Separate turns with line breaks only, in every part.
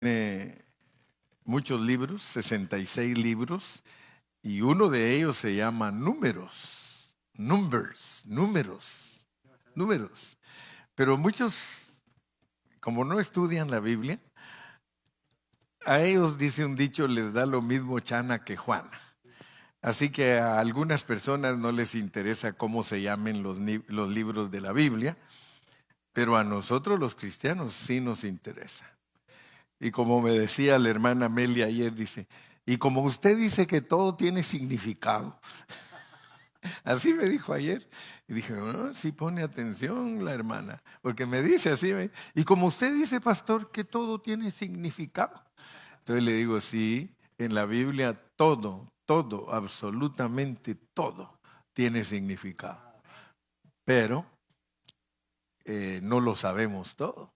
Tiene muchos libros, 66 libros, y uno de ellos se llama Números. Números. Pero muchos, como no estudian la Biblia, a ellos, dice un dicho, les da lo mismo Chana que Juana. Así que a algunas personas no les interesa cómo se llamen los libros de la Biblia, pero a nosotros los cristianos sí nos interesa. Y como me decía la hermana Amelia ayer, dice, y como usted dice que todo tiene significado, así me dijo ayer. Y dije, no, sí pone atención la hermana, porque me dice así, y como usted dice, pastor, que todo tiene significado. Entonces le digo, sí, en la Biblia todo, absolutamente todo tiene significado, pero no lo sabemos todo.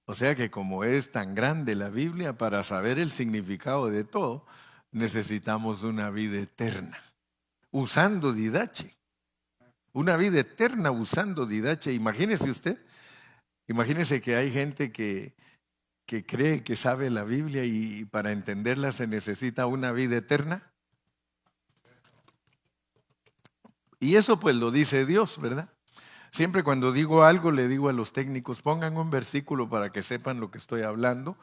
O sea que como es tan grande la Biblia, para saber el significado de todo, necesitamos una vida eterna, usando Didache. Una vida eterna usando Didache. Imagínese que hay gente que cree que sabe la Biblia y para entenderla se necesita una vida eterna. Y eso pues lo dice Dios, ¿verdad? Siempre cuando digo algo le digo a los técnicos, pongan un versículo para que sepan lo que estoy hablando.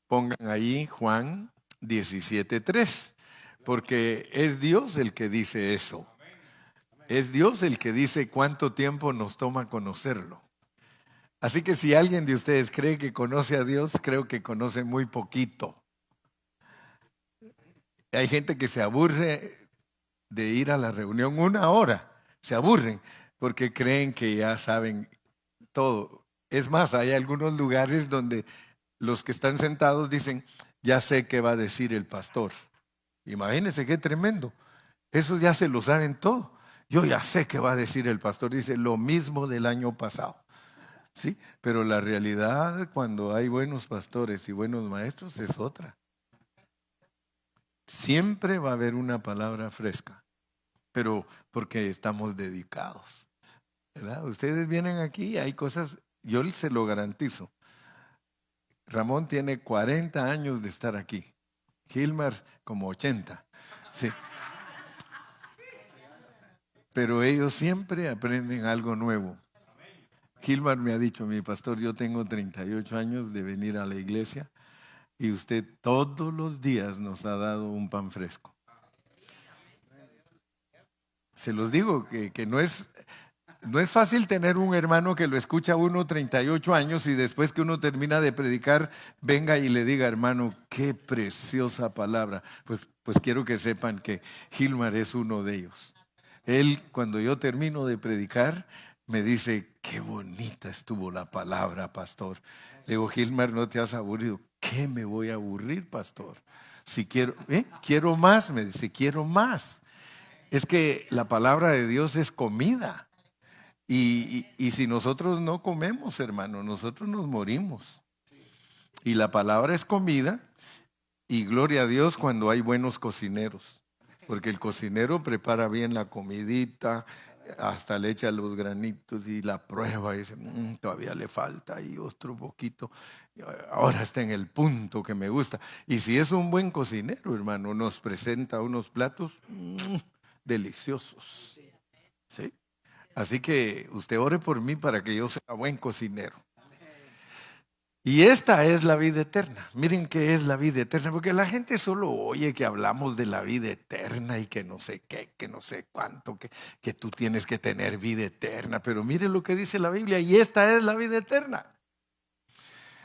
Pongan ahí Juan 17:3, porque es Dios el que dice eso. Es Dios el que dice cuánto tiempo nos toma conocerlo. Así que si alguien de ustedes cree que conoce a Dios, creo que conoce muy poquito. Hay gente que se aburre de ir a la reunión 1 hora, se aburren porque creen que ya saben todo. Es más, hay algunos lugares donde los que están sentados dicen, ya sé qué va a decir el pastor. Imagínense qué tremendo. Eso ya se lo saben todo. Yo ya sé qué va a decir el pastor. Dice lo mismo del año pasado. ¿Sí? Pero la realidad cuando hay buenos pastores y buenos maestros es otra. Siempre va a haber una palabra fresca. Pero porque estamos dedicados, ¿verdad? Ustedes vienen aquí, hay cosas, yo se lo garantizo. Ramón tiene 40 años de estar aquí. Gilmar como 80. Sí. Pero ellos siempre aprenden algo nuevo. Gilmar me ha dicho, mi pastor, yo tengo 38 años de venir a la iglesia y usted todos los días nos ha dado un pan fresco. Se los digo que no es fácil tener un hermano que lo escucha a uno 38 años y después que uno termina de predicar, venga y le diga, hermano, qué preciosa palabra. Pues quiero que sepan que Gilmar es uno de ellos. Él, cuando yo termino de predicar, me dice, qué bonita estuvo la palabra, pastor. Le digo, Gilmar, ¿no te has aburrido? ¿Qué me voy a aburrir, pastor? Si quiero más, me dice, quiero más. Es que la palabra de Dios es comida. Y si nosotros no comemos, hermano, nosotros nos morimos. Y la palabra es comida, y gloria a Dios cuando hay buenos cocineros. Porque el cocinero prepara bien la comidita, hasta le echa los granitos y la prueba y dice, todavía le falta y otro poquito. Ahora está en el punto que me gusta. Y si es un buen cocinero, hermano, nos presenta unos platos deliciosos. ¿Sí? Así que usted ore por mí para que yo sea buen cocinero. Y esta es la vida eterna. Miren qué es la vida eterna, porque la gente solo oye que hablamos de la vida eterna y que no sé qué, que no sé cuánto, que tú tienes que tener vida eterna. Pero miren lo que dice la Biblia, y esta es la vida eterna.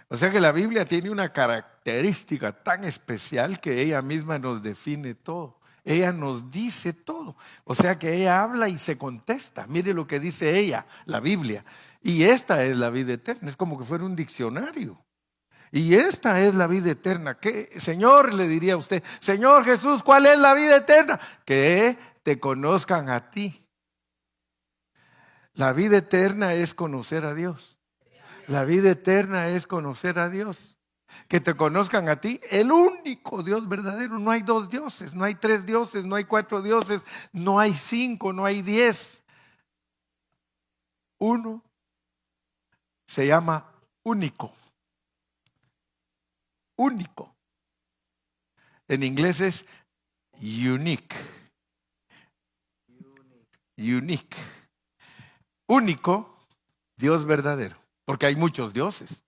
O sea que la Biblia tiene una característica tan especial que ella misma nos define todo. Ella nos dice todo. O sea que ella habla y se contesta. Mire lo que dice ella, la Biblia. Y esta es la vida eterna. Es como que fuera un diccionario. Y esta es la vida eterna. ¿Qué, Señor? Le diría a usted, Señor Jesús, ¿cuál es la vida eterna? Que te conozcan a ti. La vida eterna es conocer a Dios. La vida eterna es conocer a Dios. Que te conozcan a ti, el único Dios verdadero. No hay 2 dioses, no hay 3 dioses, no hay 4 dioses, no hay 5, no hay 10. Uno se llama único. único. En inglés es unique. Unique. Único, Dios verdadero. Porque hay muchos dioses.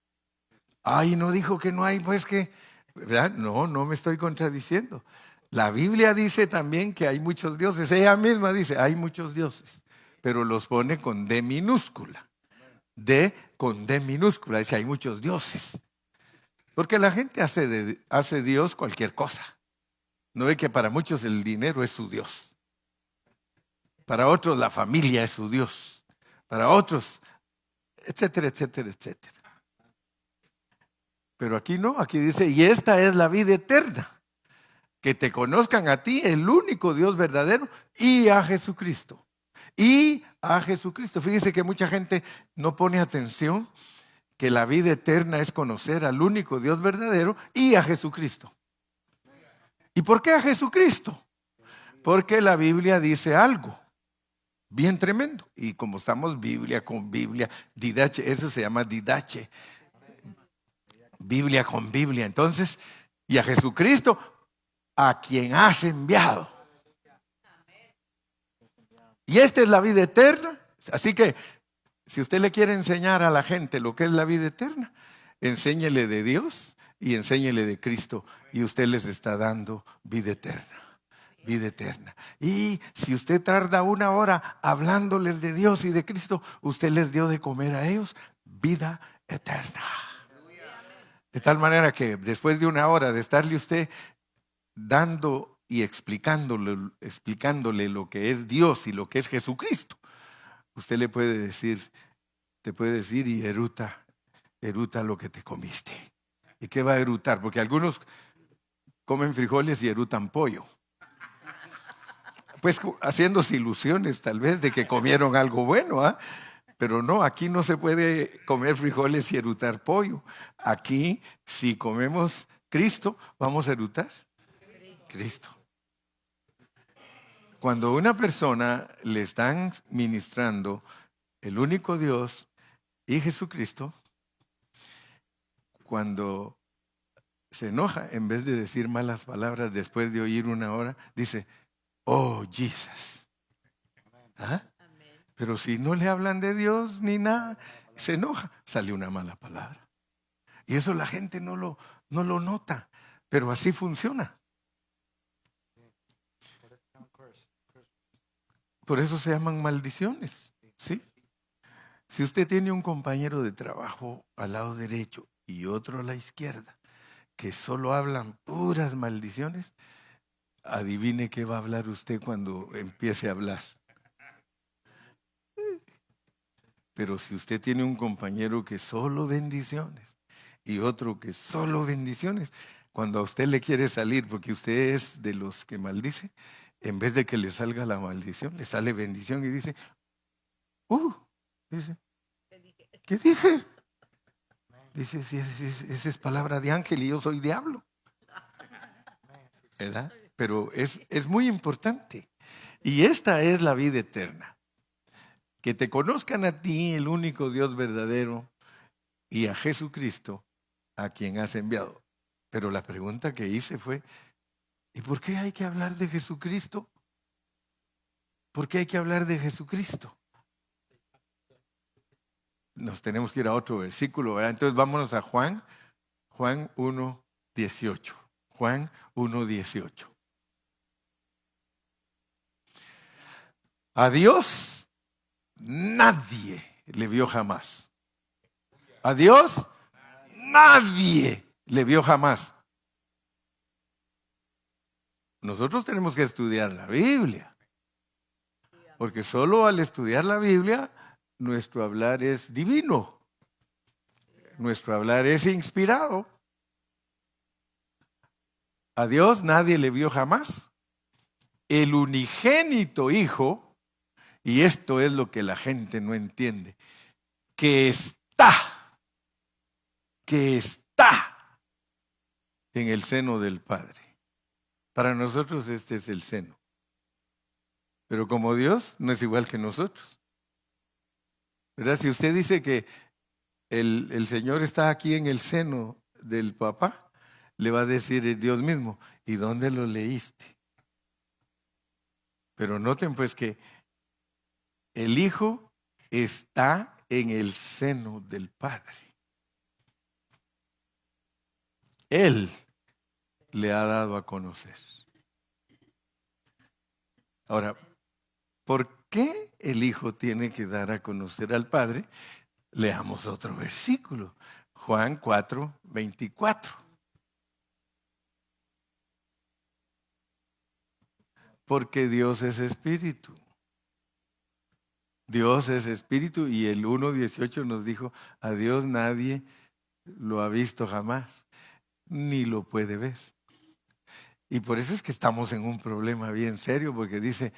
Ay, no dijo que no hay, pues que, ¿verdad? No, no me estoy contradiciendo. La Biblia dice también que hay muchos dioses. Ella misma dice, hay muchos dioses, pero los pone con D minúscula. Con D minúscula. Dice, hay muchos dioses. Porque la gente hace Dios cualquier cosa. No ve que para muchos el dinero es su Dios. Para otros la familia es su Dios. Para otros, etcétera, etcétera, etcétera. Pero aquí no, aquí dice, y esta es la vida eterna, que te conozcan a ti, el único Dios verdadero, y a Jesucristo. Y a Jesucristo. Fíjese que mucha gente no pone atención que la vida eterna es conocer al único Dios verdadero y a Jesucristo. ¿Y por qué a Jesucristo? Porque la Biblia dice algo bien tremendo. Y como estamos Biblia con Biblia, didache, eso se llama didache. Biblia con Biblia. Entonces, y a Jesucristo, a quien has enviado. Y esta es la vida eterna. Así que, si usted le quiere enseñar a la gente lo que es la vida eterna, enséñele de Dios y enséñele de Cristo. Y usted les está dando vida eterna. Vida eterna. Y si usted tarda 1 hora hablándoles de Dios y de Cristo, usted les dio de comer a ellos vida eterna. De tal manera que después de 1 hora de estarle usted dando y explicándole lo que es Dios y lo que es Jesucristo, usted le puede decir, te puede decir, y eruta lo que te comiste. ¿Y qué va a erutar? Porque algunos comen frijoles y erutan pollo. Pues haciéndose ilusiones tal vez de que comieron algo bueno, ¿ah? Pero no, aquí no se puede comer frijoles y erutar pollo. Aquí, si comemos Cristo, vamos a erutar Cristo. Cuando a una persona le están ministrando el único Dios y Jesucristo, cuando se enoja, en vez de decir malas palabras después de oír 1 hora, dice, oh, Jesus. ¿Ah? Pero si no le hablan de Dios ni nada, se enoja, sale una mala palabra. Y eso la gente no lo nota, pero así funciona. Por eso se llaman maldiciones, ¿sí? Si usted tiene un compañero de trabajo al lado derecho y otro a la izquierda, que solo hablan puras maldiciones, adivine qué va a hablar usted cuando empiece a hablar. Pero si usted tiene un compañero que solo bendiciones y otro que solo bendiciones, cuando a usted le quiere salir, porque usted es de los que maldice, en vez de que le salga la maldición, le sale bendición y dice, dice, ¿qué dije? Dice, sí, esa es palabra de ángel y yo soy diablo. ¿Verdad? Pero es muy importante. Y esta es la vida eterna. Que te conozcan a ti, el único Dios verdadero, y a Jesucristo, a quien has enviado. Pero la pregunta que hice fue, ¿y por qué hay que hablar de Jesucristo? ¿Por qué hay que hablar de Jesucristo? Nos tenemos que ir a otro versículo, ¿verdad? Entonces vámonos a Juan 1:18. Juan 1:18. A Dios nadie le vio jamás. A Dios nadie le vio jamás. Nosotros tenemos que estudiar la Biblia. Porque solo al estudiar la Biblia, nuestro hablar es divino. Nuestro hablar es inspirado. A Dios nadie le vio jamás. El unigénito Hijo, y esto es lo que la gente no entiende, que está en el seno del Padre. Para nosotros este es el seno. Pero como Dios no es igual que nosotros. ¿Verdad? Si usted dice que el Señor está aquí en el seno del papá, le va a decir Dios mismo, ¿y dónde lo leíste? Pero noten pues que el Hijo está en el seno del Padre. Él le ha dado a conocer. Ahora, ¿por qué el Hijo tiene que dar a conocer al Padre? Leamos otro versículo, Juan 4:24. Porque Dios es espíritu. Dios es espíritu y el 1:18 nos dijo, a Dios nadie lo ha visto jamás, ni lo puede ver. Y por eso es que estamos en un problema bien serio, porque dice,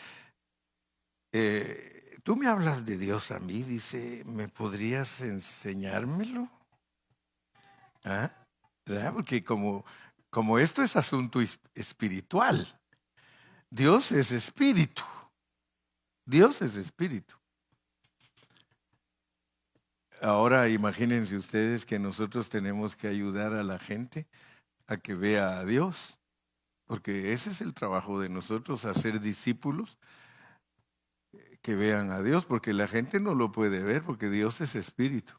tú me hablas de Dios a mí, dice, ¿me podrías enseñármelo? ¿Ah? ¿Verdad? Porque como esto es asunto espiritual, Dios es espíritu. Dios es espíritu. Ahora imagínense ustedes que nosotros tenemos que ayudar a la gente a que vea a Dios, porque ese es el trabajo de nosotros, hacer discípulos que vean a Dios, porque la gente no lo puede ver, porque Dios es espíritu.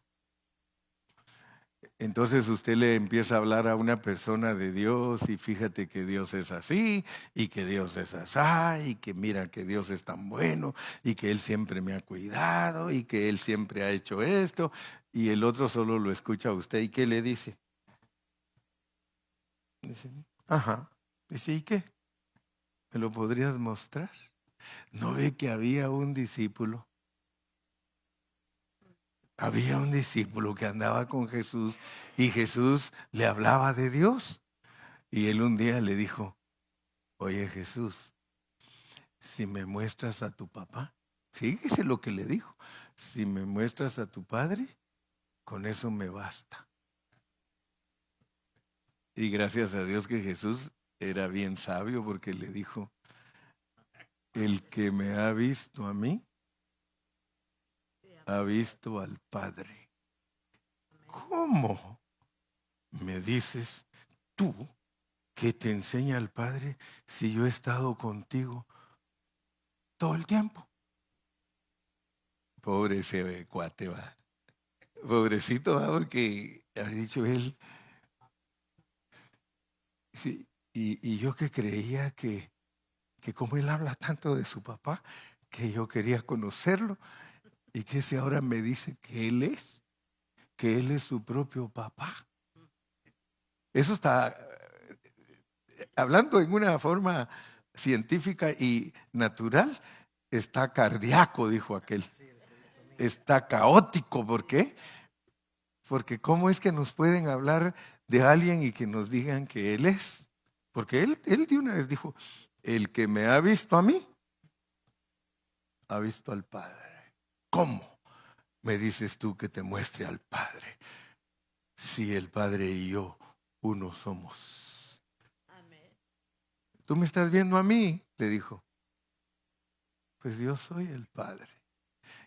Entonces usted le empieza a hablar a una persona de Dios y fíjate que Dios es así y que Dios es así y que mira que Dios es tan bueno y que Él siempre me ha cuidado y que Él siempre ha hecho esto y el otro solo lo escucha a usted y ¿qué le dice? Dice, ajá, dice, ¿y qué? ¿Me lo podrías mostrar? ¿No ve que había un discípulo? Había un discípulo que andaba con Jesús y Jesús le hablaba de Dios. Y él un día le dijo, oye Jesús, si me muestras a tu papá, fíjese lo que le dijo, si me muestras a tu padre, con eso me basta. Y gracias a Dios que Jesús era bien sabio porque le dijo, el que me ha visto a mí, ha visto al Padre. ¿Cómo me dices tú que te enseña el Padre si yo he estado contigo todo el tiempo? Pobre ese cuate, va. Pobrecito, va, porque habría dicho él, sí, y yo que creía que como él habla tanto de su papá, que yo quería conocerlo, y que ese ahora me dice que él es su propio papá. Eso está hablando en una forma científica y natural, está cardíaco, dijo aquel. Está caótico, ¿por qué? Porque ¿cómo es que nos pueden hablar de alguien y que nos digan que Él es? Porque él de una vez dijo, el que me ha visto a mí, ha visto al Padre. ¿Cómo me dices tú que te muestre al Padre? Si el Padre y yo uno somos. ¿Tú me estás viendo a mí? Le dijo. Pues yo soy el Padre.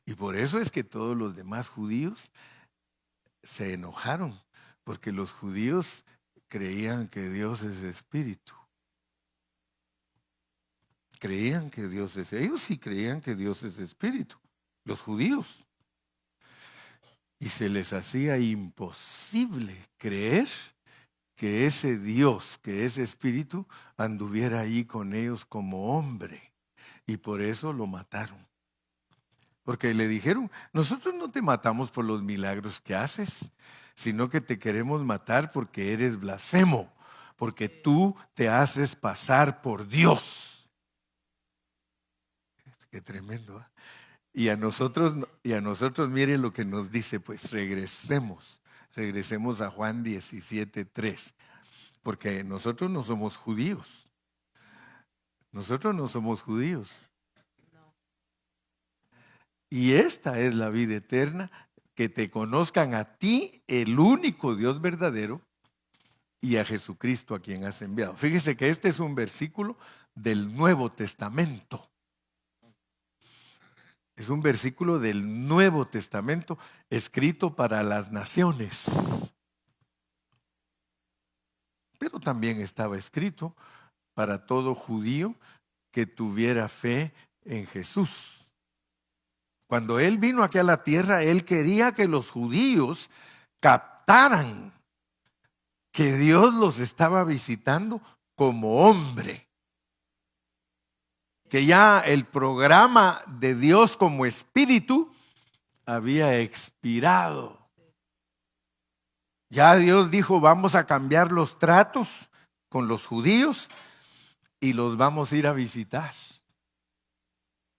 Y por eso es que todos los demás judíos se enojaron, porque los judíos creían que Dios es espíritu. Creían que Dios es, ellos sí creían que Dios es espíritu, los judíos. Y se les hacía imposible creer que ese Dios, que es espíritu, anduviera ahí con ellos como hombre. Y por eso lo mataron. Porque le dijeron, nosotros no te matamos por los milagros que haces, sino que te queremos matar porque eres blasfemo, porque tú te haces pasar por Dios. Qué tremendo, ¿eh? Y a nosotros mire lo que nos dice, pues regresemos a Juan 17:3, porque nosotros no somos judíos. Nosotros no somos judíos. Y esta es la vida eterna, que te conozcan a ti, el único Dios verdadero, y a Jesucristo a quien has enviado. Fíjese que este es un versículo del Nuevo Testamento. Es un versículo del Nuevo Testamento escrito para las naciones. pero también estaba escrito para todo judío que tuviera fe en Jesús. Cuando Él vino aquí a la tierra, Él quería que los judíos captaran que Dios los estaba visitando como hombre. Que ya el programa de Dios como espíritu había expirado. Ya Dios dijo, vamos a cambiar los tratos con los judíos y los vamos a ir a visitar.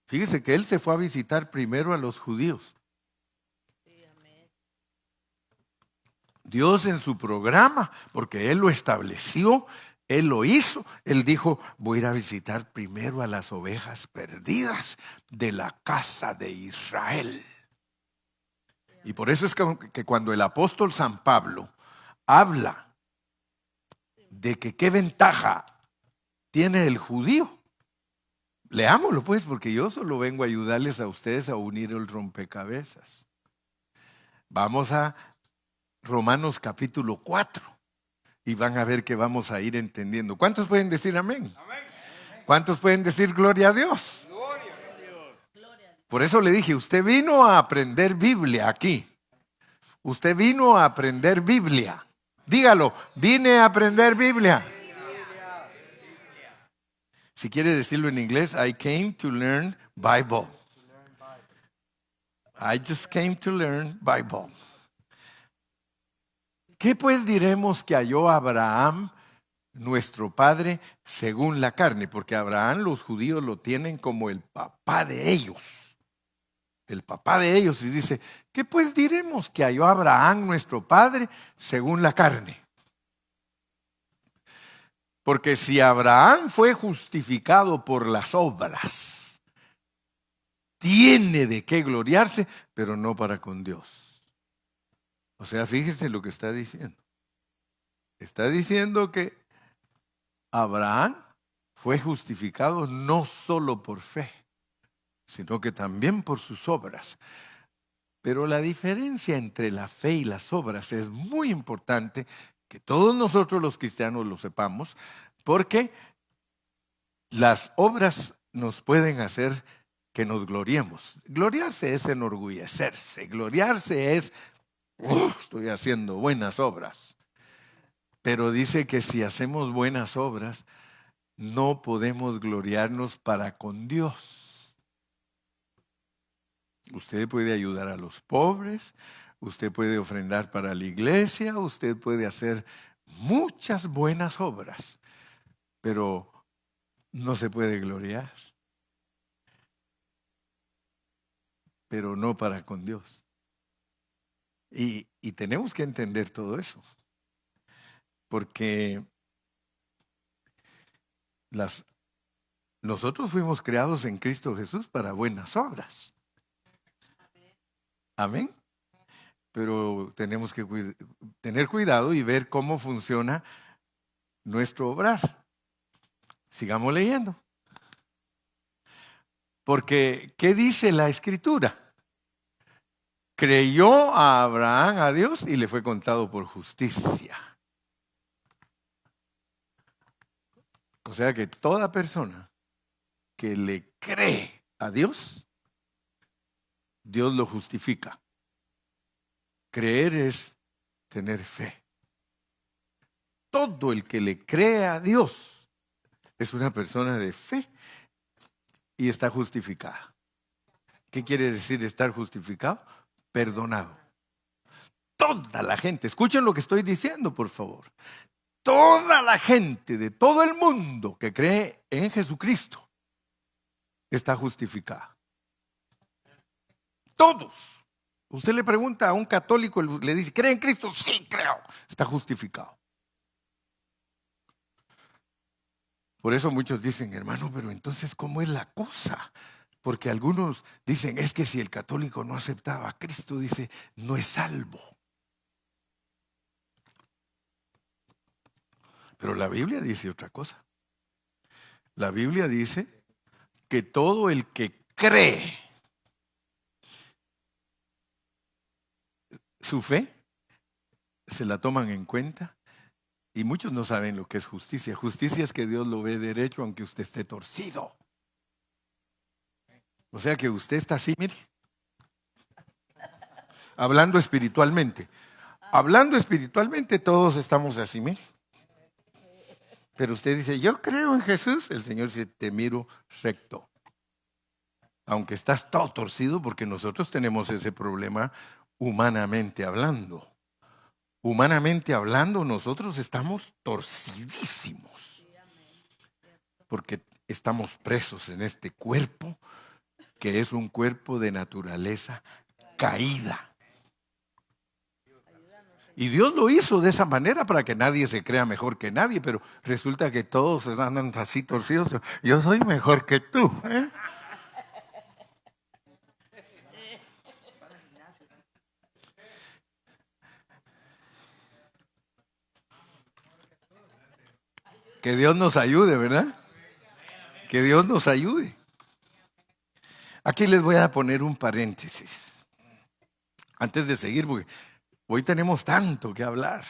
Fíjese que Él se fue a visitar primero a los judíos. Dios en su programa, porque Él lo estableció, Él lo hizo. Él dijo, voy a ir a visitar primero a las ovejas perdidas de la casa de Israel. Y por eso es que cuando el apóstol San Pablo habla de que qué ventaja tiene el judío, leámoslo pues, porque yo solo vengo a ayudarles a ustedes a unir el rompecabezas. Vamos a Romanos capítulo 4 y van a ver que vamos a ir entendiendo. ¿Cuántos pueden decir amén? ¿Cuántos pueden decir gloria a Dios? Por eso le dije, usted vino a aprender Biblia aquí. Usted vino a aprender Biblia. Dígalo, vine a aprender Biblia. Si quiere decirlo en inglés, I came to learn Bible. I just came to learn Bible. ¿Qué pues diremos que halló Abraham, nuestro padre, según la carne? Porque Abraham los judíos lo tienen como el papá de ellos. El papá de ellos. Y dice, ¿qué pues diremos que halló Abraham, nuestro padre, según la carne? Porque si Abraham fue justificado por las obras, tiene de qué gloriarse, pero no para con Dios. O sea, fíjense lo que está diciendo. Está diciendo que Abraham fue justificado no solo por fe, sino que también por sus obras. Pero la diferencia entre la fe y las obras es muy importante que todos nosotros los cristianos lo sepamos, porque las obras nos pueden hacer que nos gloriemos. Gloriarse es enorgullecerse, gloriarse es, estoy haciendo buenas obras. Pero dice que si hacemos buenas obras, no podemos gloriarnos para con Dios. Usted puede ayudar a los pobres, usted puede ofrendar para la iglesia, usted puede hacer muchas buenas obras, pero no se puede gloriar. Pero no para con Dios. Y tenemos que entender todo eso. Porque nosotros fuimos creados en Cristo Jesús para buenas obras. Amén. Pero tenemos que tener cuidado y ver cómo funciona nuestro obrar. Sigamos leyendo. Porque, ¿qué dice la Escritura? Creyó a Abraham a Dios y le fue contado por justicia. O sea que toda persona que le cree a Dios, Dios lo justifica. Creer es tener fe. Todo el que le cree a Dios es una persona de fe y está justificada. ¿Qué quiere decir estar justificado? Perdonado. Toda la gente, escuchen lo que estoy diciendo, por favor. Toda la gente de todo el mundo que cree en Jesucristo está justificada. Todos. Usted le pregunta a un católico, le dice, ¿cree en Cristo? Sí, creo. Está justificado. Por eso muchos dicen, hermano, pero entonces, ¿cómo es la cosa? Porque algunos dicen, es que si el católico no aceptaba a Cristo, dice, no es salvo. Pero la Biblia dice otra cosa. La Biblia dice que todo el que cree su fe, se la toman en cuenta Y muchos no saben lo que es justicia. Justicia es que Dios lo ve derecho aunque usted esté torcido. O sea que usted está así, mire, hablando espiritualmente. Hablando espiritualmente todos estamos así, mire. Pero usted dice, yo creo en Jesús. El Señor dice, te miro recto. Aunque estás todo torcido, porque nosotros tenemos ese problema humanamente hablando. Humanamente hablando, nosotros estamos torcidísimos. Porque estamos presos en este cuerpo, que es un cuerpo de naturaleza caída. Y Dios lo hizo de esa manera para que nadie se crea mejor que nadie, pero resulta que todos andan así torcidos. Yo soy mejor que tú, ¿eh? Que Dios nos ayude, ¿verdad? Que Dios nos ayude. Aquí les voy a poner un paréntesis antes de seguir, porque hoy tenemos tanto que hablar.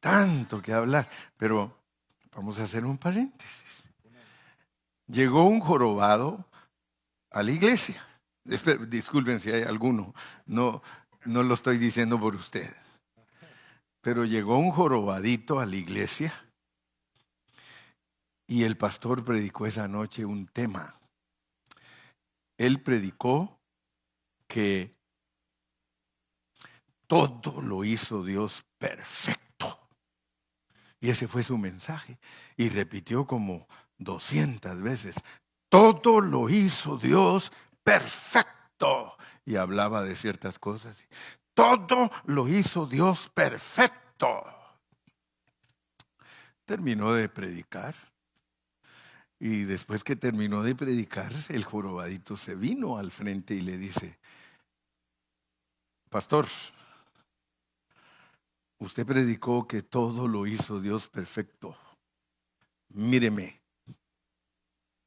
Tanto que hablar, pero vamos a hacer un paréntesis. Llegó un jorobado a la iglesia. Disculpen si hay alguno, no lo estoy diciendo por usted. Pero llegó un jorobadito a la iglesia y el pastor predicó esa noche un tema. Él predicó que todo lo hizo Dios perfecto. Y ese fue su mensaje. Y repitió como 200 veces, todo lo hizo Dios perfecto. Y hablaba de ciertas cosas. Todo lo hizo Dios perfecto. Terminó de predicar. Y después que terminó de predicar, el jorobadito se vino al frente y le dice, pastor, usted predicó que todo lo hizo Dios perfecto. Míreme.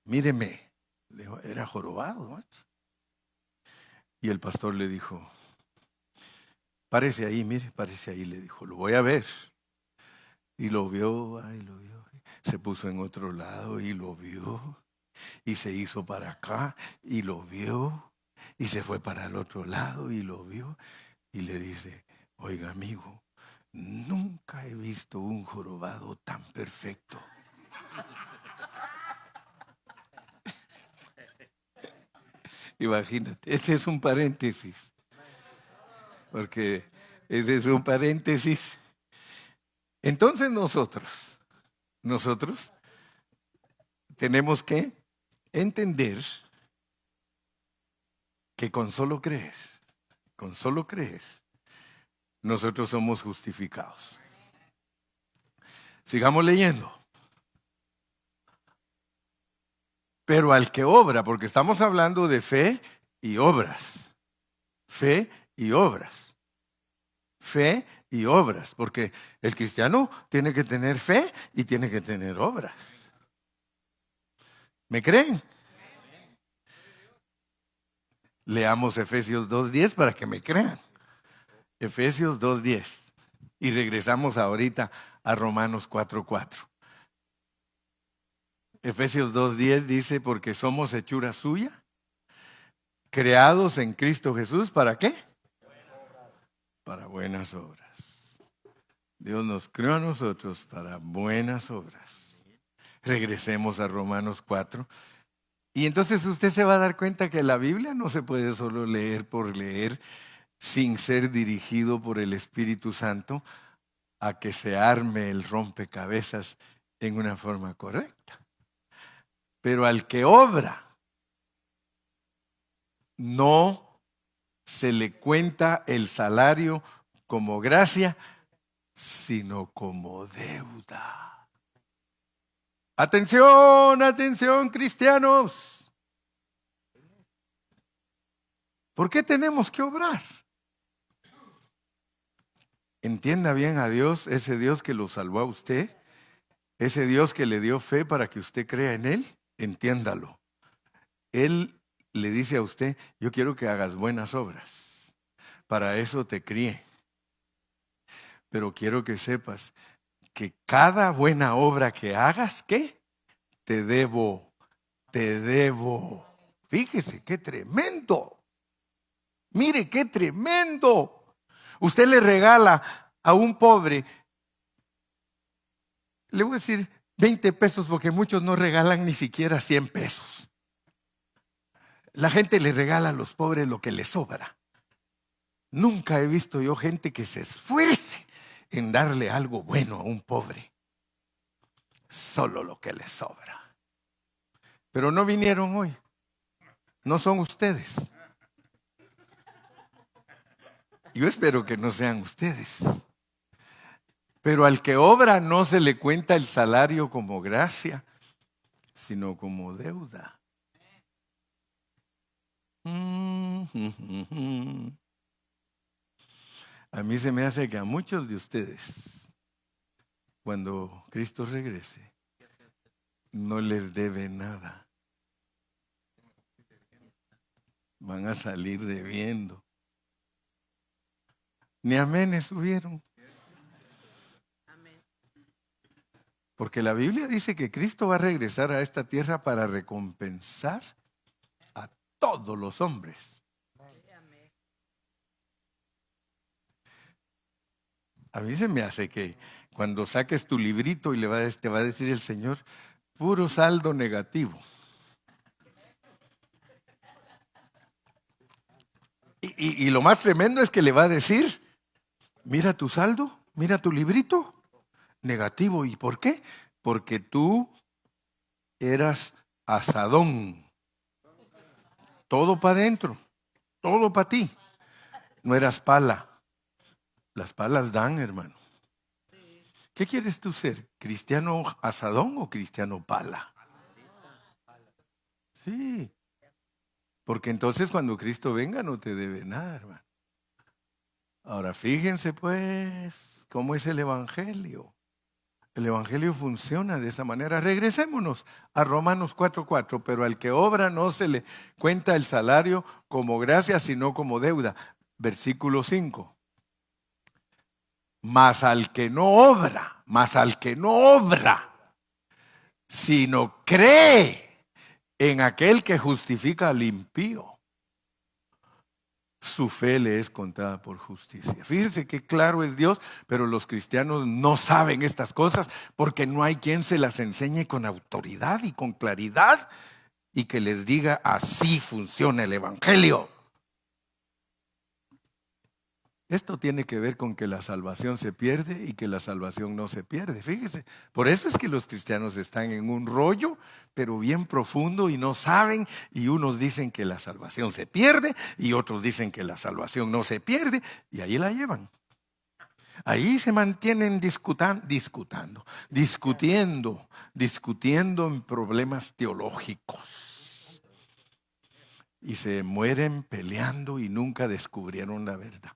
Míreme. Le dijo, era jorobado, ¿no? Y el pastor le dijo, párese ahí, mire, párese ahí, le dijo, lo voy a ver. Y lo vio, ay, lo vio. Se puso en otro lado y lo vio. Y se hizo para acá y lo vio. Y se fue para el otro lado y lo vio. Y le dice, oiga amigo, nunca he visto un jorobado tan perfecto. Imagínate, ese es un paréntesis. Porque ese es un paréntesis. Entonces nosotros tenemos que entender que con solo creer, nosotros somos justificados. Sigamos leyendo. Pero al que obra, porque estamos hablando de fe y obras. Fe y obras. Fe y obras, porque el cristiano tiene que tener fe y tiene que tener obras. ¿Me creen? Leamos Efesios 2:10 para que me crean. Efesios 2:10. Y regresamos ahorita a Romanos 4:4. Efesios 2:10 dice, porque somos hechura suya, creados en Cristo Jesús, ¿para qué? Para buenas obras. Dios nos creó a nosotros para buenas obras. Regresemos a Romanos 4. Y entonces usted se va a dar cuenta que la Biblia no se puede solo leer por leer sin ser dirigido por el Espíritu Santo a que se arme el rompecabezas en una forma correcta. Pero al que obra, no se le cuenta el salario como gracia, sino como deuda. Atención, atención, cristianos. ¿Por qué tenemos que obrar? Entienda bien a Dios, ese Dios que lo salvó a usted, ese Dios que le dio fe para que usted crea en Él, entiéndalo. Él le dice a usted, yo quiero que hagas buenas obras. Para eso te crié. Pero quiero que sepas que cada buena obra que hagas, ¿qué? Te debo, te debo. Fíjese, qué tremendo. Mire, qué tremendo. Usted le regala a un pobre, le voy a decir 20 pesos porque muchos no regalan ni siquiera 100 pesos. La gente le regala a los pobres lo que les sobra. Nunca he visto yo gente que se esfuerce en darle algo bueno a un pobre. Solo lo que les sobra. Pero no vinieron hoy. No son ustedes. Yo espero que no sean ustedes. Pero al que obra no se le cuenta el salario como gracia, sino como deuda. A mí se me hace que a muchos de ustedes, cuando Cristo regrese, no les debe nada. Van a salir debiendo. Ni aménes hubieron. Porque la Biblia dice que Cristo va a regresar a esta tierra para recompensar a todos los hombres. A mí se me hace que cuando saques tu librito y te va a decir el Señor, puro saldo negativo. Y lo más tremendo es que le va a decir, mira tu saldo, mira tu librito, negativo. ¿Y por qué? Porque tú eras asadón. Todo para adentro, todo para ti. No eras pala. Las palas dan, hermano. ¿Qué quieres tú ser? ¿Cristiano asadón o cristiano pala? Sí. Porque entonces cuando Cristo venga no te debe nada, hermano. Ahora fíjense pues cómo es el Evangelio. El Evangelio funciona de esa manera. Regresémonos a Romanos 4:4. Pero al que obra no se le cuenta el salario como gracia, sino como deuda. Versículo 5. Mas al que no obra, sino cree en aquel que justifica al impío, su fe le es contada por justicia. Fíjense qué claro es Dios, pero los cristianos no saben estas cosas porque no hay quien se las enseñe con autoridad y con claridad y que les diga así funciona el Evangelio. Esto tiene que ver con que la salvación se pierde y que la salvación no se pierde. Fíjese, por eso es que los cristianos están en un rollo, pero bien profundo y no saben. Y unos dicen que la salvación se pierde y otros dicen que la salvación no se pierde. Y ahí la llevan. Ahí se mantienen discutiendo en problemas teológicos. Y se mueren peleando y nunca descubrieron la verdad.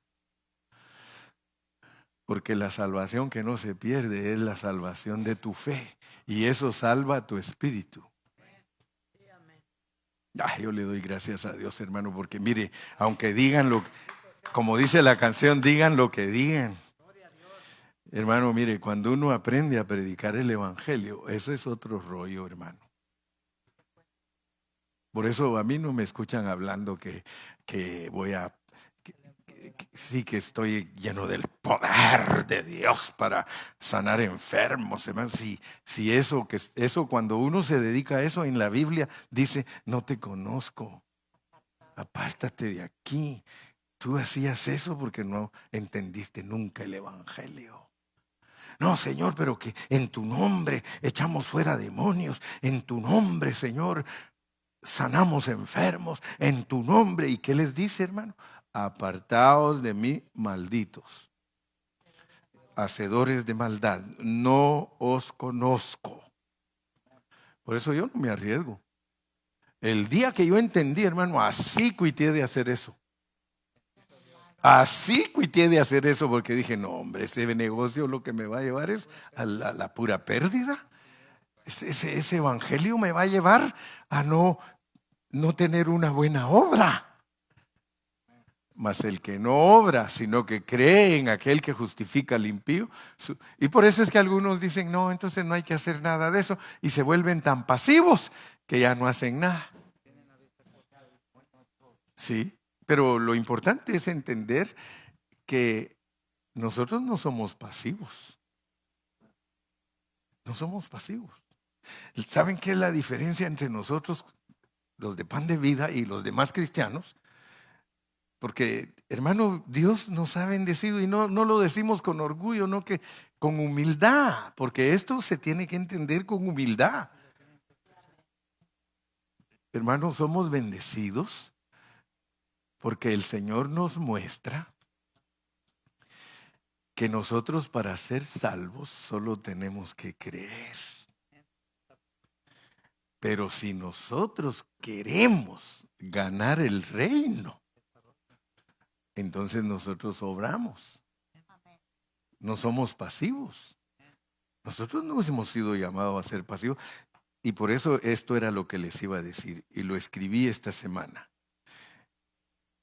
Porque la salvación que no se pierde es la salvación de tu fe. Y eso salva tu espíritu. Yo le doy gracias a Dios, hermano, porque mire, aunque digan como dice la canción, digan lo que digan. Hermano, mire, cuando uno aprende a predicar el Evangelio, eso es otro rollo, hermano. Por eso a mí no me escuchan hablando que voy a... Sí que estoy lleno del poder de Dios para sanar enfermos, hermano. Si eso cuando uno se dedica a eso en la Biblia dice, no te conozco, apártate de aquí. Tú hacías eso porque no entendiste nunca el Evangelio. No, Señor, pero que en tu nombre echamos fuera demonios, en tu nombre, Señor, sanamos enfermos, en tu nombre. ¿Y qué les dice, hermano? Apartaos de mí, malditos, hacedores de maldad, no os conozco. Por eso yo no me arriesgo. El día que yo entendí, hermano, así cuité de hacer eso. Así cuité de hacer eso porque dije, no, hombre, ese negocio lo que me va a llevar es a la pura pérdida. Ese evangelio me va a llevar a no tener una buena obra. mas el que no obra, sino que cree en aquel que justifica al impío. Y por eso es que algunos dicen, no, entonces no hay que hacer nada de eso, y se vuelven tan pasivos que ya no hacen nada. Sí, pero lo importante es entender que nosotros no somos pasivos, no somos pasivos. ¿Saben qué es la diferencia entre nosotros, los de Pan de Vida, y los demás cristianos? Porque, hermano, Dios nos ha bendecido y no lo decimos con orgullo, no, que con humildad, porque esto se tiene que entender con humildad. Hermano, somos bendecidos porque el Señor nos muestra que nosotros, para ser salvos, solo tenemos que creer. Pero si nosotros queremos ganar el reino, entonces nosotros obramos. No somos pasivos. Nosotros no hemos sido llamados a ser pasivos. Y por eso esto era lo que les iba a decir. Y lo escribí esta semana.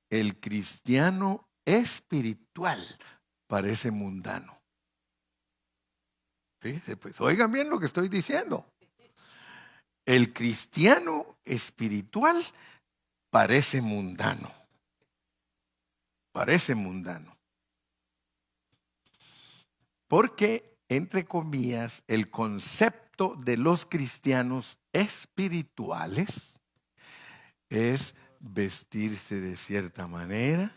El cristiano espiritual parece mundano. Fíjense, pues, oigan bien lo que estoy diciendo. El cristiano espiritual parece mundano. Parece mundano. Porque, entre comillas, el concepto de los cristianos espirituales es vestirse de cierta manera.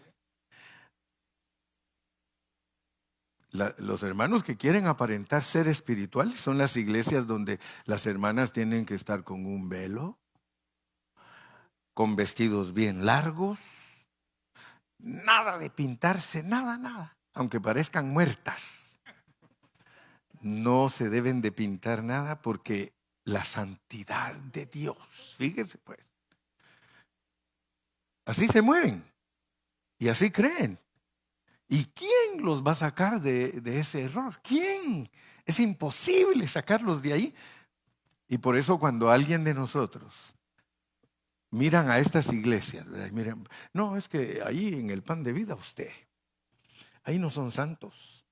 Los hermanos que quieren aparentar ser espirituales son las iglesias donde las hermanas tienen que estar con un velo, con vestidos bien largos, nada de pintarse, nada, aunque parezcan muertas. No se deben de pintar nada porque la santidad de Dios, fíjese pues, así se mueven y así creen. ¿Y quién los va a sacar de ese error? ¿Quién? Es imposible sacarlos de ahí. Y por eso cuando alguien de nosotros miran a estas iglesias, miren, no, es que ahí en el Pan de Vida ahí no son santos.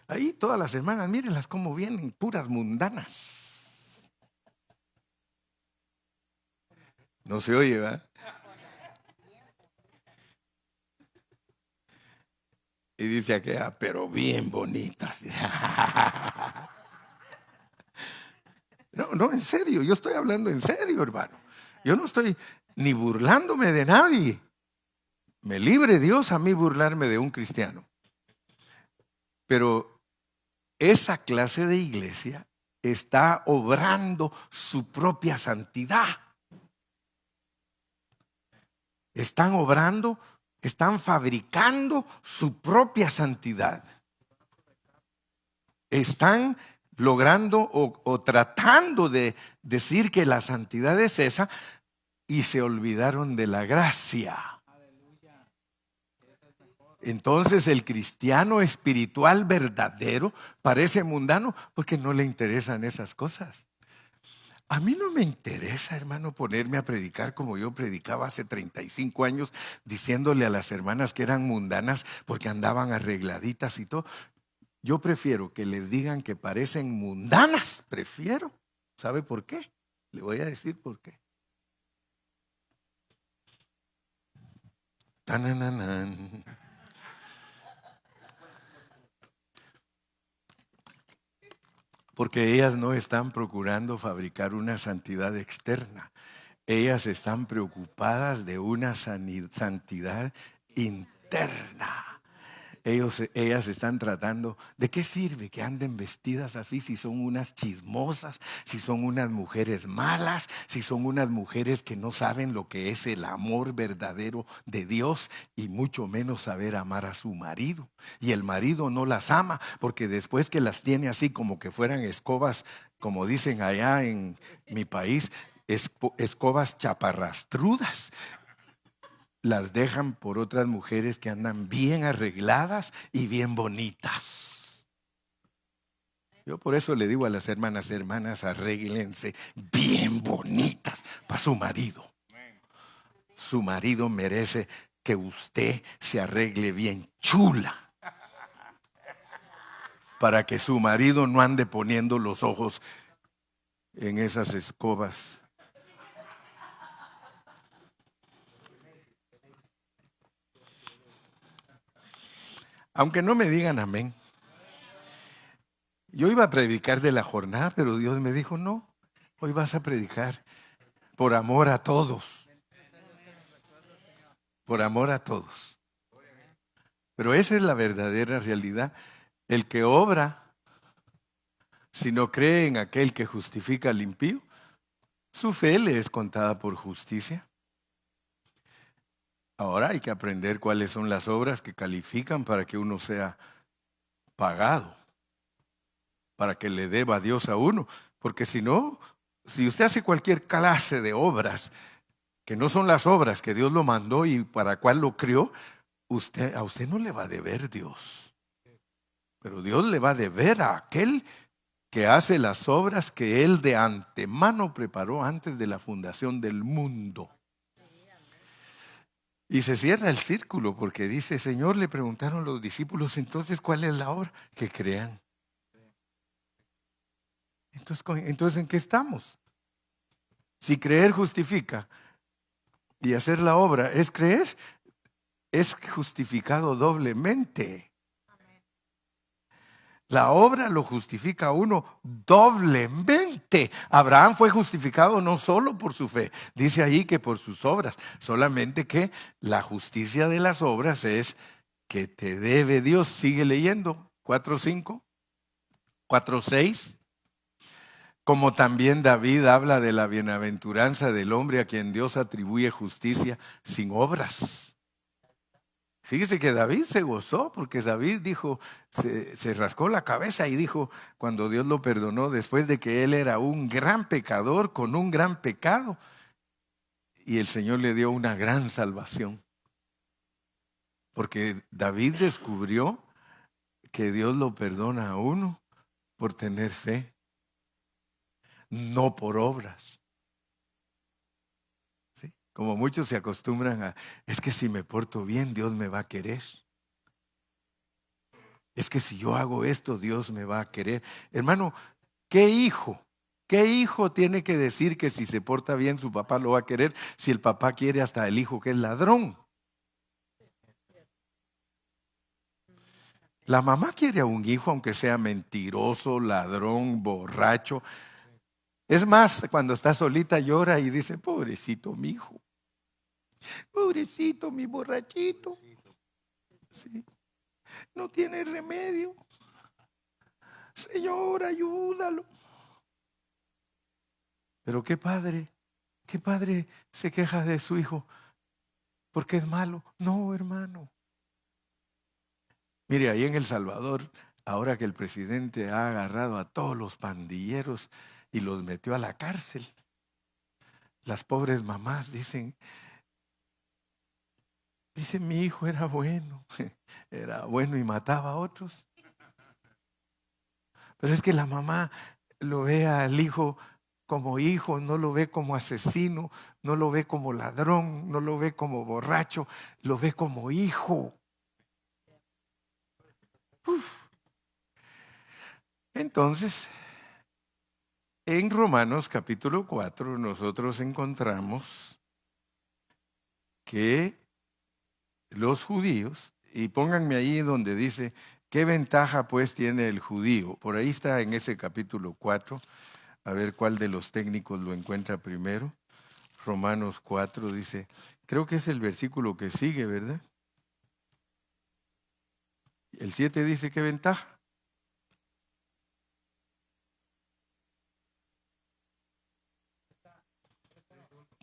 Ahí todas las hermanas, mírenlas cómo vienen, puras mundanas. No se oye, ¿verdad? Y dice aquella, pero bien bonitas. No, en serio, yo estoy hablando en serio, hermano. Yo no estoy ni burlándome de nadie. Me libre Dios a mí burlarme de un cristiano. Pero esa clase de iglesia está obrando su propia santidad. Están obrando, están fabricando su propia santidad. Están logrando o tratando de decir que la santidad es esa y se olvidaron de la gracia. Entonces el cristiano espiritual verdadero parece mundano porque no le interesan esas cosas. A mí no me interesa, hermano, ponerme a predicar como yo predicaba hace 35 años, diciéndole a las hermanas que eran mundanas porque andaban arregladitas y todo. Yo prefiero que les digan que parecen mundanas, prefiero. ¿Sabe por qué? Le voy a decir por qué. ¡Tanananan! Porque ellas no están procurando fabricar una santidad externa. Ellas están preocupadas de una santidad interna. Ellas están tratando, ¿de qué sirve que anden vestidas así si son unas chismosas, si son unas mujeres malas, si son unas mujeres que no saben lo que es el amor verdadero de Dios y mucho menos saber amar a su marido? Y el marido no las ama porque después que las tiene así como que fueran escobas, como dicen allá en mi país, escobas chaparrastrudas, las dejan por otras mujeres que andan bien arregladas y bien bonitas. Yo por eso le digo a las hermanas, arréglense bien bonitas para su marido. Su marido merece que usted se arregle bien chula para que su marido no ande poniendo los ojos en esas escobas. Aunque no me digan amén. Yo iba a predicar de la jornada, pero Dios me dijo, no, hoy vas a predicar por amor a todos. Por amor a todos. Pero esa es la verdadera realidad. El que obra, si no cree en aquel que justifica al impío, su fe le es contada por justicia. Ahora hay que aprender cuáles son las obras que califican para que uno sea pagado, para que le deba a Dios a uno. Porque si no, si usted hace cualquier clase de obras que no son las obras que Dios lo mandó y para cuál lo crió, a usted no le va a deber Dios. Pero Dios le va a deber a aquel que hace las obras que Él de antemano preparó antes de la fundación del mundo. Y se cierra el círculo porque dice, Señor, le preguntaron los discípulos, entonces, ¿cuál es la obra? Que crean. Entonces, ¿en qué estamos? Si creer justifica y hacer la obra es creer, es justificado doblemente. La obra lo justifica a uno doblemente. Abraham fue justificado no solo por su fe, dice ahí que por sus obras, solamente que la justicia de las obras es que te debe Dios. Sigue leyendo, 4:5, 4:6. Como también David habla de la bienaventuranza del hombre a quien Dios atribuye justicia sin obras. Fíjese que David se gozó porque David dijo, se rascó la cabeza y dijo, cuando Dios lo perdonó, después de que él era un gran pecador con un gran pecado, y el Señor le dio una gran salvación. Porque David descubrió que Dios lo perdona a uno por tener fe, no por obras. ¿Sí? Como muchos se acostumbran a, es que si me porto bien, Dios me va a querer. Es que si yo hago esto, Dios me va a querer. Hermano, ¿qué hijo tiene que decir que si se porta bien su papá lo va a querer si el papá quiere hasta el hijo que es ladrón? La mamá quiere a un hijo aunque sea mentiroso, ladrón, borracho. Es más, cuando está solita llora y dice, pobrecito mi hijo, pobrecito mi borrachito. Sí. No tiene remedio. Señor, ayúdalo. Pero qué padre se queja de su hijo porque es malo. No, hermano. Mire, ahí en El Salvador, ahora que el presidente ha agarrado a todos los pandilleros y los metió a la cárcel, las pobres mamás dicen, mi hijo era bueno y mataba a otros. Pero es que la mamá lo ve al hijo como hijo, no lo ve como asesino, no lo ve como ladrón, no lo ve como borracho, lo ve como hijo. Uf. Entonces, en Romanos capítulo 4 nosotros encontramos que los judíos, y pónganme ahí donde dice, ¿qué ventaja pues tiene el judío? Por ahí está en ese capítulo 4, a ver cuál de los técnicos lo encuentra primero. Romanos 4 dice, creo que es el versículo que sigue, ¿verdad? El 7 dice, ¿qué ventaja?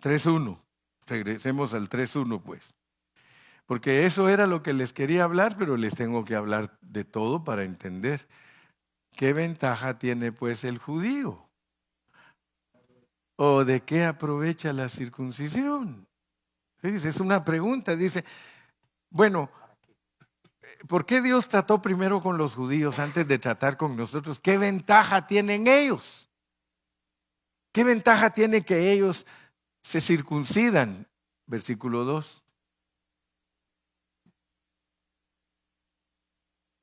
(3:1) Regresemos al 3:1 pues. Porque eso era lo que les quería hablar, pero les tengo que hablar de todo para entender. ¿Qué ventaja tiene pues el judío? ¿O de qué aprovecha la circuncisión? Fíjense, es una pregunta. Dice, bueno, ¿por qué Dios trató primero con los judíos antes de tratar con nosotros? ¿Qué ventaja tienen ellos? ¿Qué ventaja tiene que ellos se circuncidan? Versículo 2.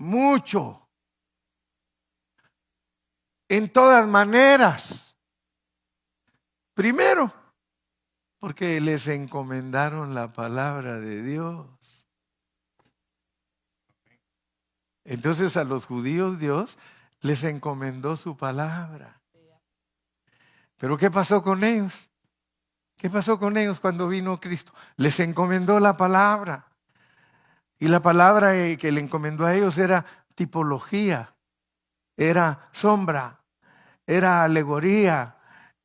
mucho, en todas maneras. Primero, porque les encomendaron la palabra de Dios. Entonces a los judíos Dios les encomendó su palabra. Pero ¿qué pasó con ellos? ¿Qué pasó con ellos cuando vino Cristo? Les encomendó la palabra. Y la palabra que le encomendó a ellos era tipología, era sombra, era alegoría,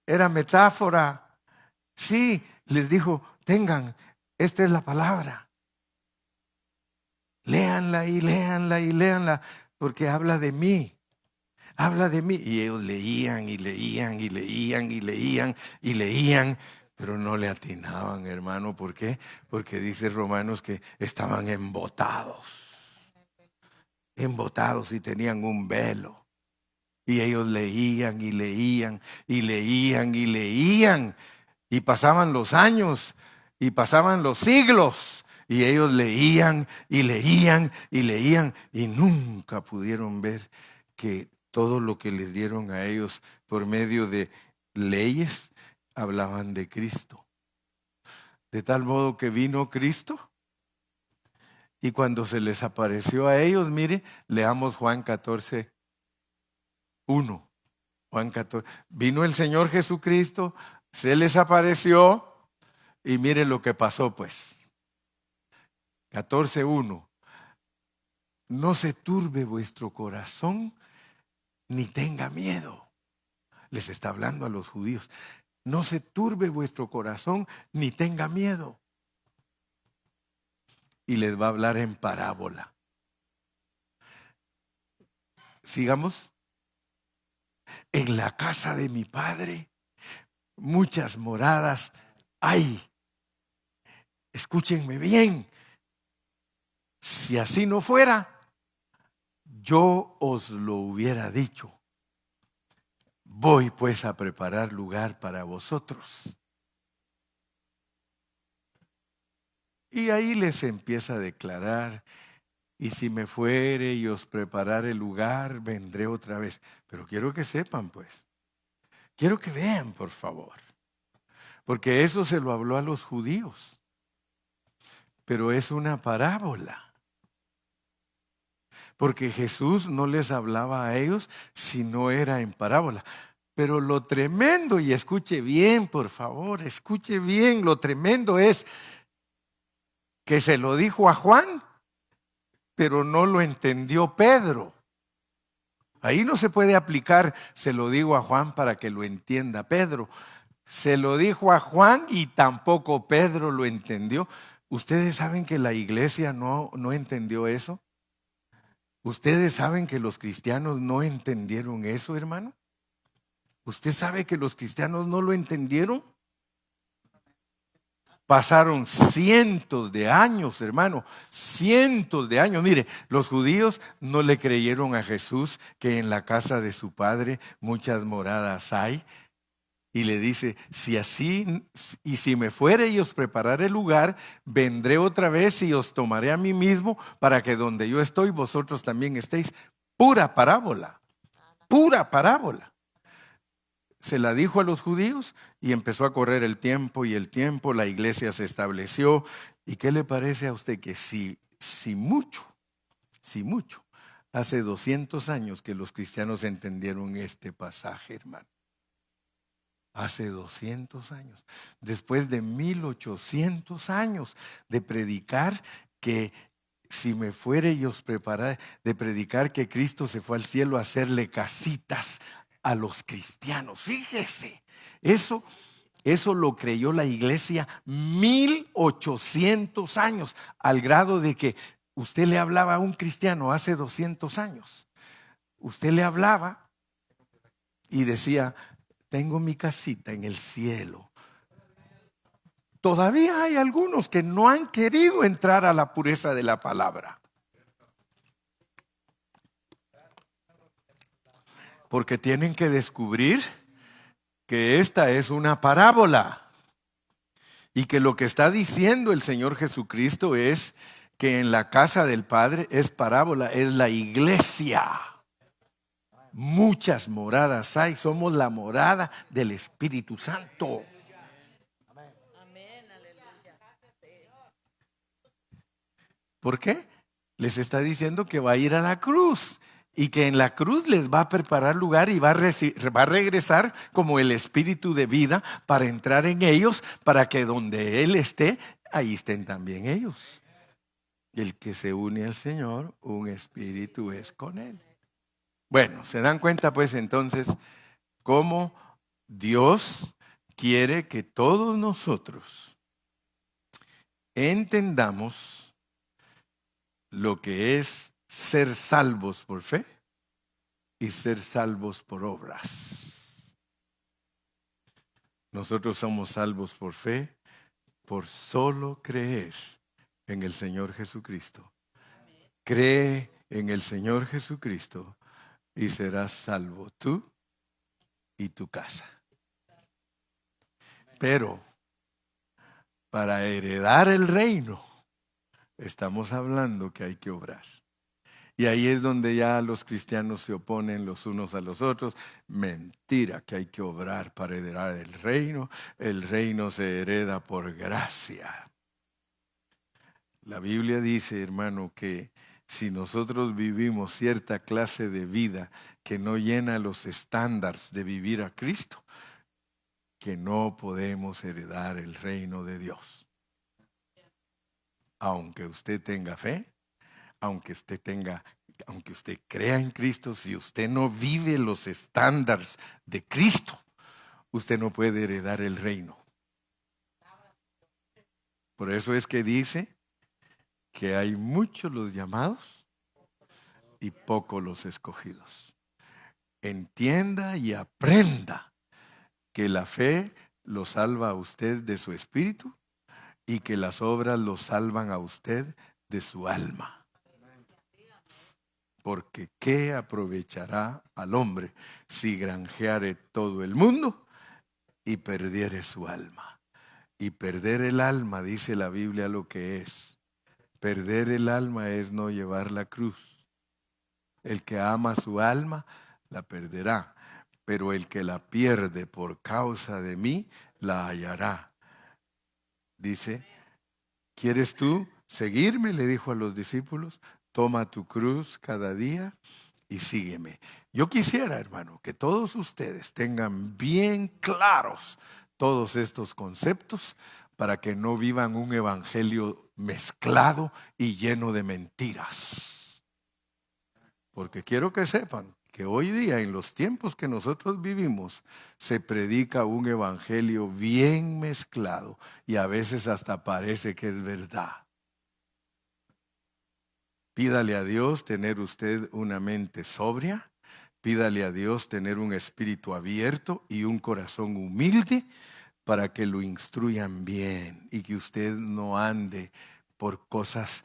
era metáfora. Sí, les dijo, tengan, esta es la palabra. Léanla y léanla y léanla, porque habla de mí. Habla de mí. Y ellos leían y leían y leían y leían y leían, pero no le atinaban, hermano. ¿Por qué? Porque dice Romanos que estaban embotados. Embotados y tenían un velo. Y ellos leían y leían y leían y leían. Y pasaban los años y pasaban los siglos. Y ellos leían y leían y leían y nunca pudieron ver que todo lo que les dieron a ellos por medio de leyes hablaban de Cristo. De tal modo que vino Cristo y cuando se les apareció a ellos, mire, leamos Juan 14, 1. Juan 14. Vino el Señor Jesucristo, se les apareció y mire lo que pasó pues. 14:1. No se turbe vuestro corazón ni tenga miedo. Les está hablando a los judíos. No se turbe vuestro corazón ni tenga miedo. Y les va a hablar en parábola. Sigamos. En la casa de mi Padre muchas moradas hay. Escúchenme bien. Si así no fuera, yo os lo hubiera dicho. Voy pues a preparar lugar para vosotros. Y ahí les empieza a declarar, y si me fuere y os preparare lugar, vendré otra vez. Pero quiero que sepan pues, quiero que vean por favor, porque eso se lo habló a los judíos, pero es una parábola. Porque Jesús no les hablaba a ellos si no era en parábola. Pero lo tremendo, y escuche bien, por favor, escuche bien, lo tremendo es que se lo dijo a Juan, pero no lo entendió Pedro. Ahí no se puede aplicar, se lo digo a Juan para que lo entienda Pedro. Se lo dijo a Juan y tampoco Pedro lo entendió. ¿Ustedes saben que la iglesia no entendió eso? ¿Ustedes saben que los cristianos no entendieron eso, hermano? ¿Usted sabe que los cristianos no lo entendieron? Pasaron cientos de años, hermano, cientos de años. Mire, los judíos no le creyeron a Jesús que en la casa de su padre muchas moradas hay. Y le dice, si así, y si me fuere y os prepararé lugar, vendré otra vez y os tomaré a mí mismo para que donde yo estoy vosotros también estéis. Pura parábola, pura parábola. Se la dijo a los judíos y empezó a correr el tiempo y el tiempo, la iglesia se estableció. ¿Y qué le parece a usted que si mucho, hace 200 años que los cristianos entendieron este pasaje, hermano? Hace 200 años, después de 1800 años de predicar que si me fuere y os prepararé, de predicar que Cristo se fue al cielo a hacerle casitas a los cristianos. Fíjese, eso lo creyó la iglesia 1800 años, al grado de que usted le hablaba a un cristiano hace 200 años. Usted le hablaba y decía, tengo mi casita en el cielo. Todavía hay algunos que no han querido entrar a la pureza de la palabra. Porque tienen que descubrir que esta es una parábola. Y que lo que está diciendo el Señor Jesucristo es que en la casa del Padre es parábola, es la iglesia. Muchas moradas hay, somos la morada del Espíritu Santo. ¿Por qué? Les está diciendo que va a ir a la cruz y que en la cruz les va a preparar lugar y va a regresar como el Espíritu de vida para entrar en ellos, para que donde Él esté, ahí estén también ellos. El que se une al Señor, un espíritu es con Él. Bueno, se dan cuenta pues entonces cómo Dios quiere que todos nosotros entendamos lo que es ser salvos por fe y ser salvos por obras. Nosotros somos salvos por fe, por solo creer en el Señor Jesucristo. Cree en el Señor Jesucristo y serás salvo tú y tu casa. Pero para heredar el reino, estamos hablando que hay que obrar. Y ahí es donde ya los cristianos se oponen los unos a los otros. Mentira, que hay que obrar para heredar el reino. El reino se hereda por gracia. La Biblia dice, hermano, que si nosotros vivimos cierta clase de vida que no llena los estándares de vivir a Cristo, que no podemos heredar el reino de Dios. Aunque usted tenga fe, aunque usted crea en Cristo, si usted no vive los estándares de Cristo, usted no puede heredar el reino. Por eso es que dice que hay muchos los llamados y pocos los escogidos. Entienda y aprenda que la fe lo salva a usted de su espíritu y que las obras lo salvan a usted de su alma. Porque ¿qué aprovechará al hombre si granjeare todo el mundo y perdiere su alma? Y perder el alma, dice la Biblia lo que es. Perder el alma es no llevar la cruz. El que ama su alma, la perderá. Pero el que la pierde por causa de mí, la hallará. Dice, ¿quieres tú seguirme? Le dijo a los discípulos. Toma tu cruz cada día y sígueme. Yo quisiera, hermano, que todos ustedes tengan bien claros todos estos conceptos para que no vivan un evangelio mezclado y lleno de mentiras. Porque quiero que sepan que hoy día, en los tiempos que nosotros vivimos, se predica un evangelio bien mezclado y a veces hasta parece que es verdad. Pídale a Dios tener usted una mente sobria, pídale a Dios tener un espíritu abierto y un corazón humilde para que lo instruyan bien y que usted no ande por cosas,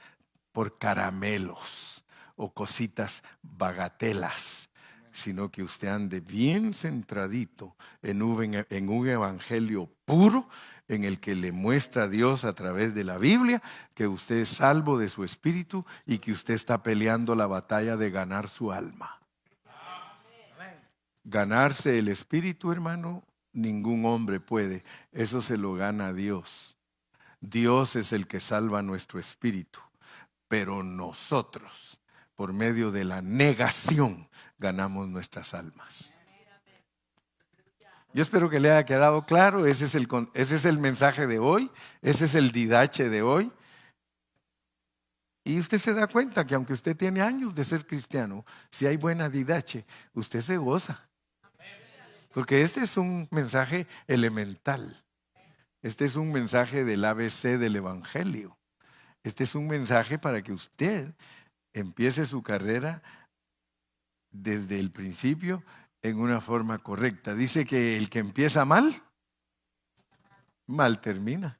por caramelos o cositas bagatelas, sino que usted ande bien centradito en un evangelio puro en el que le muestra a Dios a través de la Biblia que usted es salvo de su espíritu y que usted está peleando la batalla de ganar su alma. Ganarse el espíritu, hermano, ningún hombre puede. Eso se lo gana Dios. Dios es el que salva nuestro espíritu, pero nosotros, por medio de la negación, ganamos nuestras almas. Yo espero que le haya quedado claro. Ese es el mensaje de hoy. Ese es el didache de hoy. Y usted se da cuenta que aunque usted tiene años de ser cristiano, si hay buena didache, usted se goza. Porque este es un mensaje elemental. Este es un mensaje del ABC del Evangelio. Este es un mensaje para que usted empiece su carrera desde el principio en una forma correcta. Dice que el que empieza mal, mal termina.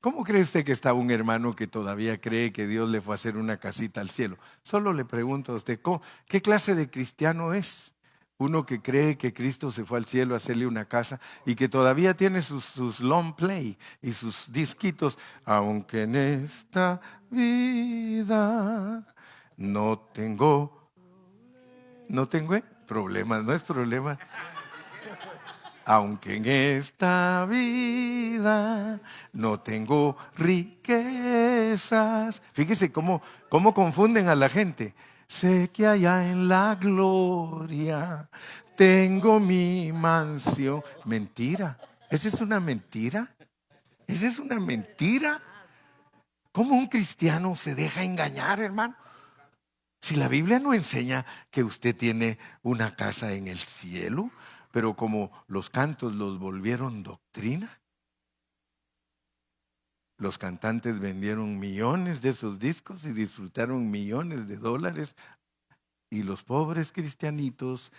¿Cómo cree usted que está un hermano que todavía cree que Dios le fue a hacer una casita al cielo? Solo le pregunto a usted, ¿qué clase de cristiano es? Uno que cree que Cristo se fue al cielo a hacerle una casa y que todavía tiene sus long play y sus disquitos. Aunque en esta vida no tengo problemas, no es problema. Aunque en esta vida no tengo riquezas. Fíjese cómo confunden a la gente. Sé que allá en la gloria tengo mi mansión. Mentira. ¿Esa es una mentira? ¿Esa es una mentira? ¿Cómo un cristiano se deja engañar, hermano? Si la Biblia no enseña que usted tiene una casa en el cielo, pero como los cantos los volvieron doctrina, los cantantes vendieron millones de esos discos y disfrutaron millones de dólares, y los pobres cristianitos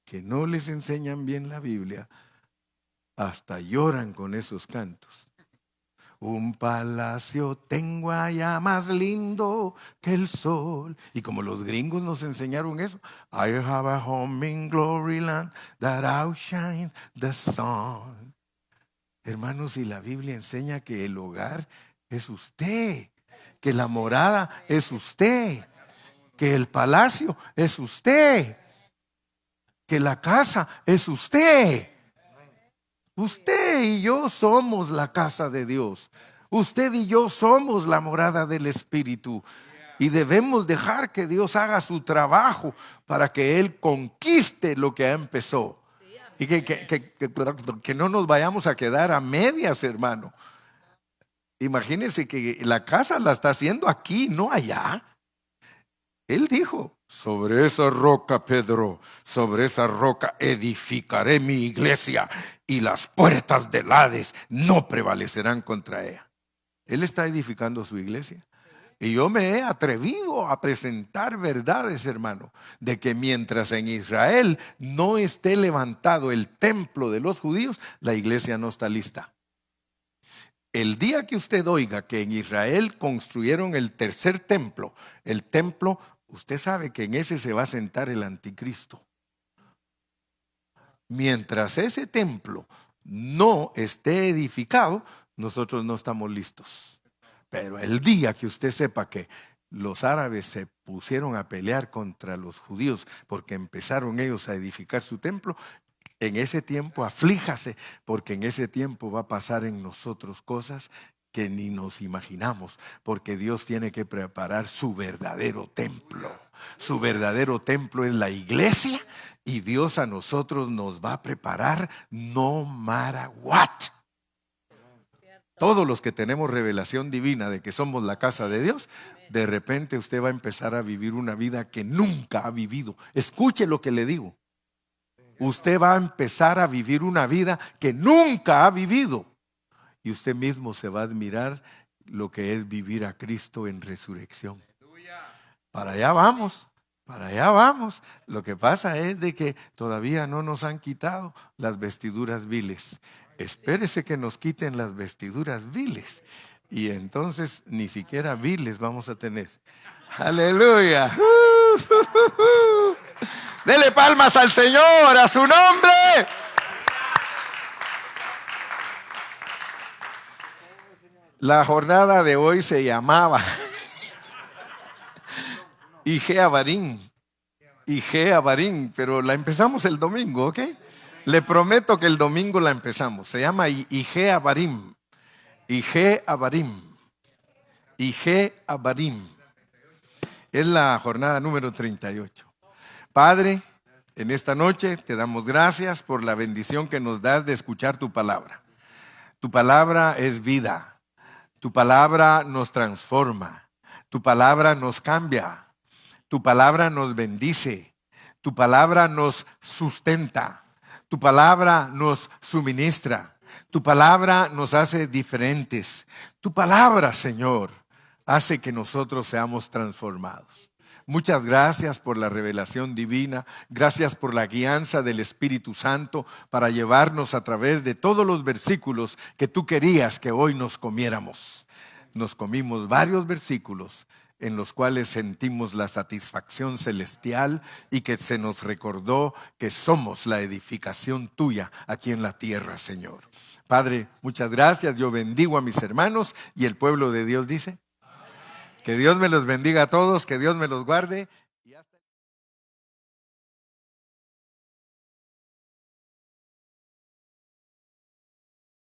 que no les enseñan bien la Biblia hasta lloran con esos cantos. Un palacio tengo allá más lindo que el sol. Y como los gringos nos enseñaron eso, I have a home in glory land that outshines the sun. Hermanos, y la Biblia enseña que el hogar es usted, que la morada es usted, que el palacio es usted, que la casa es usted. Usted y yo somos la casa de Dios. Usted y yo somos la morada del Espíritu. Y debemos dejar que Dios haga su trabajo para que Él conquiste lo que empezó. Y que no nos vayamos a quedar a medias, hermano. Imagínense que la casa la está haciendo aquí, no allá. Él dijo: sobre esa roca, Pedro, sobre esa roca edificaré mi iglesia, y las puertas del Hades no prevalecerán contra ella. Él está edificando su iglesia. Y yo me he atrevido a presentar verdades, hermano, de que mientras en Israel no esté levantado el templo de los judíos, la iglesia no está lista. El día que usted oiga que en Israel construyeron el tercer templo, el templo, usted sabe que en ese se va a sentar el anticristo. Mientras ese templo no esté edificado, nosotros no estamos listos. Pero el día que usted sepa que los árabes se pusieron a pelear contra los judíos porque empezaron ellos a edificar su templo, en ese tiempo aflíjase, porque en ese tiempo va a pasar en nosotros cosas que ni nos imaginamos, porque Dios tiene que preparar su verdadero templo. Su verdadero templo es la iglesia, y Dios a nosotros nos va a preparar no matter what. Todos los que tenemos revelación divina de que somos la casa de Dios, de repente usted va a empezar a vivir una vida que nunca ha vivido. Escuche lo que le digo. Usted va a empezar a vivir una vida que nunca ha vivido. Y usted mismo se va a admirar lo que es vivir a Cristo en resurrección. Para allá vamos, para allá vamos. Lo que pasa es de que todavía no nos han quitado las vestiduras viles. Espérese que nos quiten las vestiduras viles, y entonces ni siquiera viles vamos a tener. Aleluya. Dele palmas al Señor, a su nombre. La jornada de hoy se llamaba Igea Barín, pero la empezamos el domingo, ¿ok? Le prometo que el domingo la empezamos. Se llama Igea Barim. Igea Barim. Igea Barim. Es la jornada número 38. Padre, en esta noche te damos gracias por la bendición que nos das de escuchar tu palabra. Tu palabra es vida. Tu palabra nos transforma. Tu palabra nos cambia. Tu palabra nos bendice. Tu palabra nos sustenta. Tu palabra nos suministra. Tu palabra nos hace diferentes. Tu palabra, Señor, hace que nosotros seamos transformados. Muchas gracias por la revelación divina. Gracias por la guianza del Espíritu Santo para llevarnos a través de todos los versículos que tú querías que hoy nos comiéramos. Nos comimos varios versículos en los cuales sentimos la satisfacción celestial y que se nos recordó que somos la edificación tuya aquí en la tierra, Señor. Padre, muchas gracias. Yo bendigo a mis hermanos y el pueblo de Dios dice: que Dios me los bendiga a todos, que Dios me los guarde.